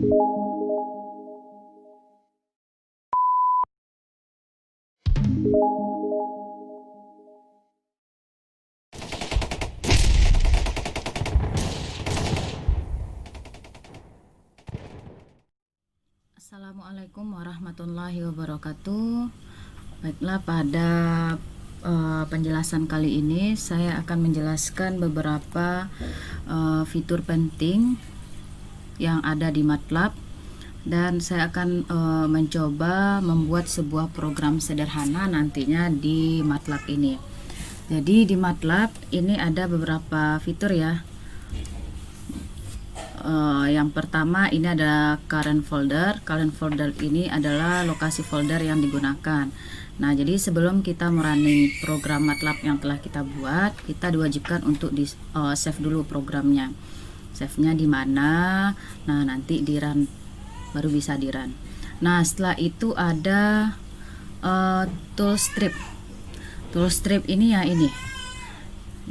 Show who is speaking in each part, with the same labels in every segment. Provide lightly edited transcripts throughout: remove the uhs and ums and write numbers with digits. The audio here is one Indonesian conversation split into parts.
Speaker 1: Assalamualaikum warahmatullahi wabarakatuh. Baiklah, pada penjelasan kali ini saya akan menjelaskan beberapa fitur penting yang ada di MATLAB, dan saya akan mencoba membuat sebuah program sederhana nantinya di MATLAB ini. Jadi di MATLAB ini ada beberapa fitur ya. Yang pertama ini ada current folder. Current folder ini adalah lokasi folder yang digunakan. Nah, jadi sebelum kita merunning program MATLAB yang telah kita buat, kita diwajibkan untuk di save dulu programnya. Save-nya di mana? Nah, nanti di run, baru bisa di run. Nah, setelah itu ada toolstrip. Toolstrip ini ya, ini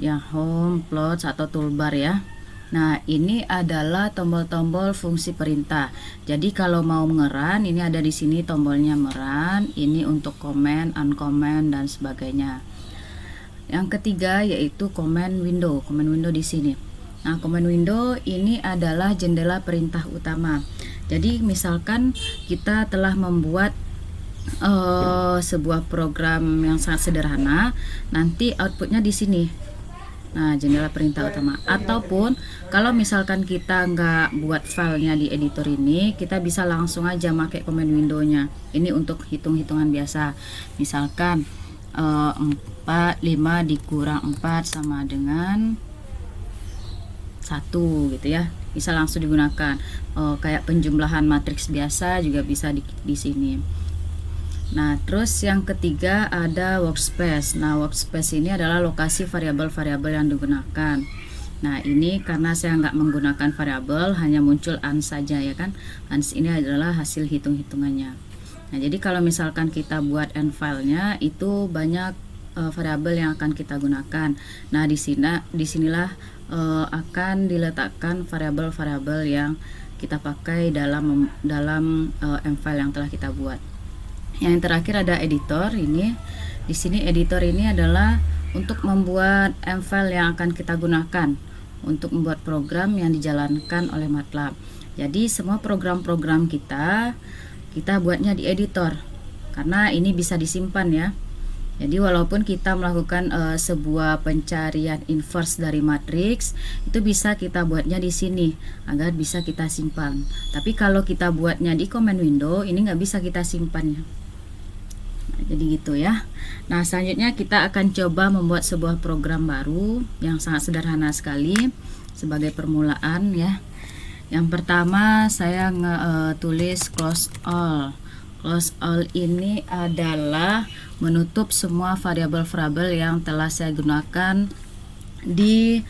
Speaker 1: yang home, plots atau toolbar ya. Nah, ini adalah tombol-tombol fungsi perintah. Jadi kalau mau ngeran, ini ada di sini tombolnya meran, ini untuk comment, uncomment dan sebagainya. Yang ketiga yaitu command window. Command window di sini. Nah, command window ini adalah jendela perintah utama. Jadi misalkan kita telah membuat sebuah program yang sangat sederhana, nanti outputnya di sini. Nah, jendela perintah utama. Ataupun kalau misalkan kita nggak buat filenya di editor ini, kita bisa langsung aja pakai command window-nya. Ini untuk hitung-hitungan biasa. Misalkan 4, 5 dikurang 4 sama dengan 1 gitu ya. Bisa langsung digunakan. Kayak penjumlahan matriks biasa juga bisa di sini. Nah, terus yang ketiga ada workspace. Nah, workspace ini adalah lokasi variabel-variabel yang digunakan. Nah, ini karena saya nggak menggunakan variabel, hanya muncul ans saja ya kan. Ans ini adalah hasil hitung-hitungannya. Nah, jadi kalau misalkan kita buat end filenya, itu banyak variabel yang akan kita gunakan. Nah, disinilah akan diletakkan variabel-variabel yang kita pakai dalam end file yang telah kita buat. Yang terakhir ada editor. Ini di sini editor ini adalah untuk membuat file yang akan kita gunakan untuk membuat program yang dijalankan oleh MATLAB. Jadi semua program-program kita buatnya di editor karena ini bisa disimpan ya. Jadi walaupun kita melakukan sebuah pencarian inverse dari matriks, itu bisa kita buatnya di sini agar bisa kita simpan. Tapi kalau kita buatnya di command window, ini nggak bisa kita simpan ya. Jadi gitu ya. Nah, selanjutnya kita akan coba membuat sebuah program baru yang sangat sederhana sekali sebagai permulaan ya. Yang pertama saya tulis close all. Close all ini adalah menutup semua variabel-variabel yang telah saya gunakan di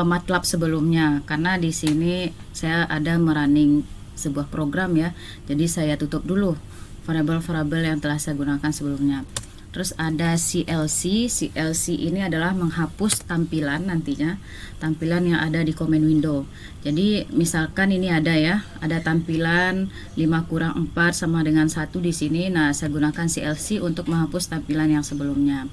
Speaker 1: MATLAB sebelumnya, karena di sini saya ada merunning sebuah program ya. Jadi saya tutup dulu variabel-variabel yang telah saya gunakan sebelumnya. Terus ada CLC. CLC ini adalah menghapus tampilan nantinya, tampilan yang ada di command window. Jadi misalkan ini ada ya, ada tampilan 5 kurang 4 sama dengan 1 di sini. Nah, saya gunakan CLC untuk menghapus tampilan yang sebelumnya.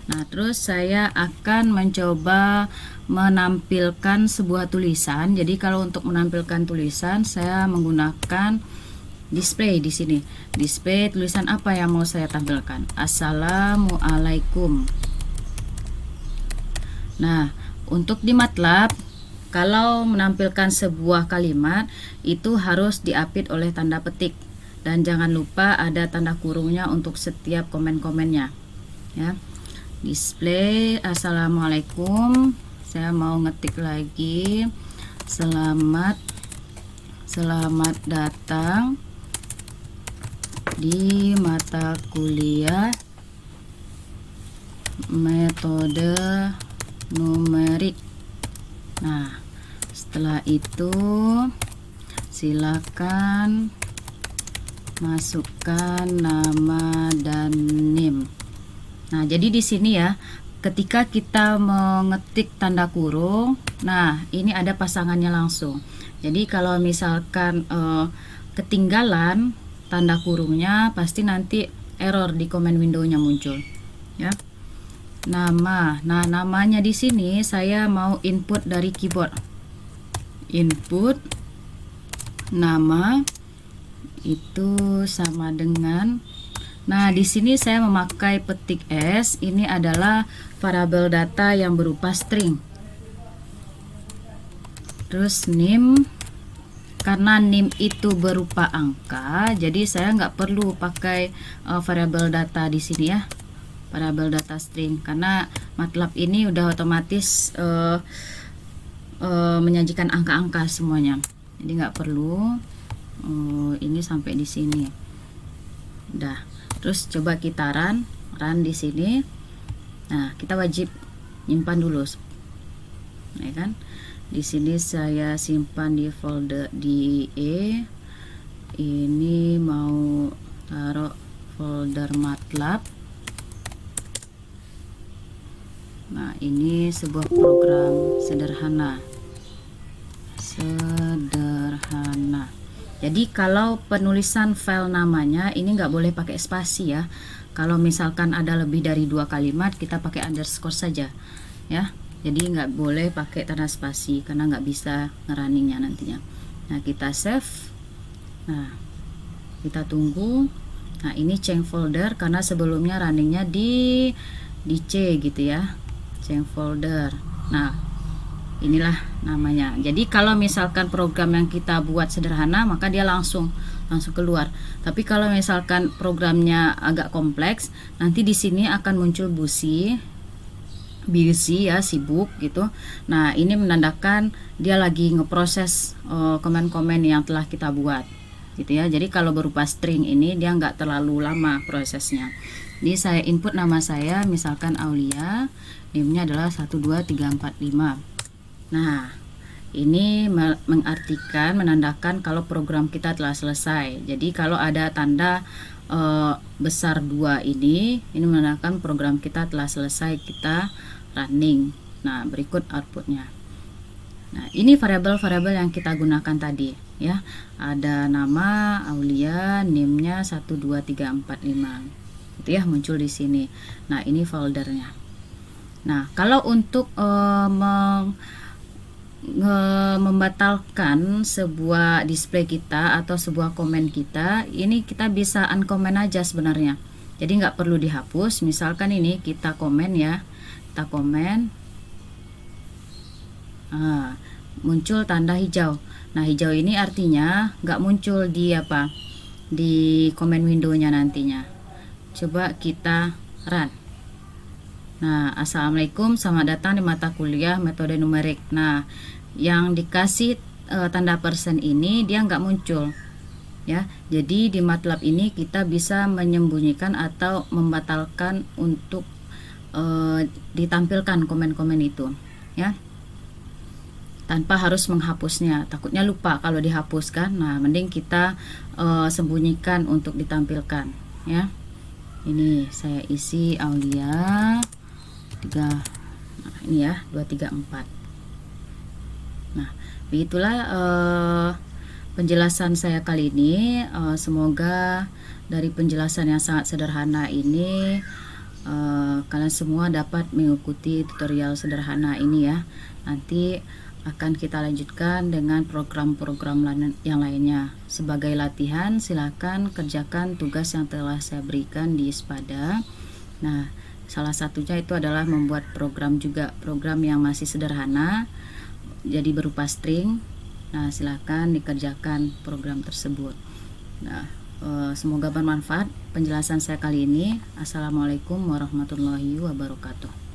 Speaker 1: Nah, terus saya akan mencoba menampilkan sebuah tulisan. Jadi kalau untuk menampilkan tulisan, saya menggunakan display di sini. Display tulisan apa yang mau saya tampilkan? Assalamualaikum. Nah, untuk di MATLAB, kalau menampilkan sebuah kalimat itu harus diapit oleh tanda petik, dan jangan lupa ada tanda kurungnya untuk setiap komen-komennya ya. Display Assalamualaikum. Saya mau ngetik lagi selamat datang di mata kuliah metode numerik. Nah, setelah itu silakan masukkan nama dan NIM. Nah, jadi di sini ya, ketika kita mengetik tanda kurung, nah ini ada pasangannya langsung. Jadi kalau misalkan ketinggalan tanda kurungnya, pasti nanti error di command window-nya muncul, ya. Nama, nah namanya di sini saya mau input dari keyboard. Input nama itu sama dengan, nah di sini saya memakai petik S. Ini adalah variabel data yang berupa string. Terus name, karena name itu berupa angka, jadi saya nggak perlu pakai variabel data di sini ya, variabel data string, karena MATLAB ini udah otomatis menyajikan angka-angka semuanya, jadi nggak perlu. Ini sampai di sini udah. Terus coba kita run di sini. Nah kita wajib nyimpan dulu, ya kan. Di sini saya simpan di folder di E. Ini mau taruh folder MATLAB. Nah ini sebuah program sederhana. Jadi kalau penulisan file namanya ini nggak boleh pakai spasi ya. Kalau misalkan ada lebih dari 2 kalimat, kita pakai underscore saja ya. Jadi nggak boleh pakai tanda spasi karena nggak bisa ngerunningnya nantinya. Nah kita save. Nah kita tunggu. Nah ini change folder karena sebelumnya runningnya di C gitu ya, change folder. Nah inilah namanya. Jadi kalau misalkan program yang kita buat sederhana, maka dia langsung keluar. Tapi kalau misalkan programnya agak kompleks, nanti di sini akan muncul busy ya, sibuk gitu. Nah ini menandakan dia lagi ngeproses komen-komen yang telah kita buat gitu ya. Jadi kalau berupa string ini dia nggak terlalu lama prosesnya. Jadi saya input nama saya, misalkan Aulia, name-nya adalah 12345. Nah ini menandakan kalau program kita telah selesai. Jadi kalau ada tanda besar 2 ini menandakan program kita telah selesai, kita running. Nah berikut outputnya. Nah ini variabel-variabel yang kita gunakan tadi ya. Ada nama Aulia, name-nya 12345 itu ya, muncul di sini. Nah ini foldernya. Nah kalau untuk membatalkan sebuah display kita atau sebuah komen kita, ini kita bisa uncomment aja sebenarnya. Jadi nggak perlu dihapus. Misalkan ini kita komen ya, kita komen, muncul tanda hijau. Nah hijau ini artinya nggak muncul di di comment window-nya nantinya. Coba kita run. Nah, assalamualaikum, selamat datang di mata kuliah metode numerik. Nah, yang dikasih tanda persen ini dia nggak muncul ya. Jadi di MATLAB ini kita bisa menyembunyikan atau membatalkan untuk ditampilkan komen-komen itu ya, tanpa harus menghapusnya. Takutnya lupa kalau dihapuskan. Nah mending kita sembunyikan untuk ditampilkan ya. Ini saya isi Aulia 3, nah ini ya 234. Nah begitulah penjelasan saya kali ini. Semoga dari penjelasan yang sangat sederhana ini kalian semua dapat mengikuti tutorial sederhana ini ya. Nanti akan kita lanjutkan dengan program-program yang lainnya. Sebagai latihan, silakan kerjakan tugas yang telah saya berikan di Ispada. Nah salah satunya itu adalah membuat program juga, program yang masih sederhana jadi berupa string. Nah silakan dikerjakan program tersebut. Nah semoga bermanfaat penjelasan saya kali ini. Assalamualaikum warahmatullahi wabarakatuh.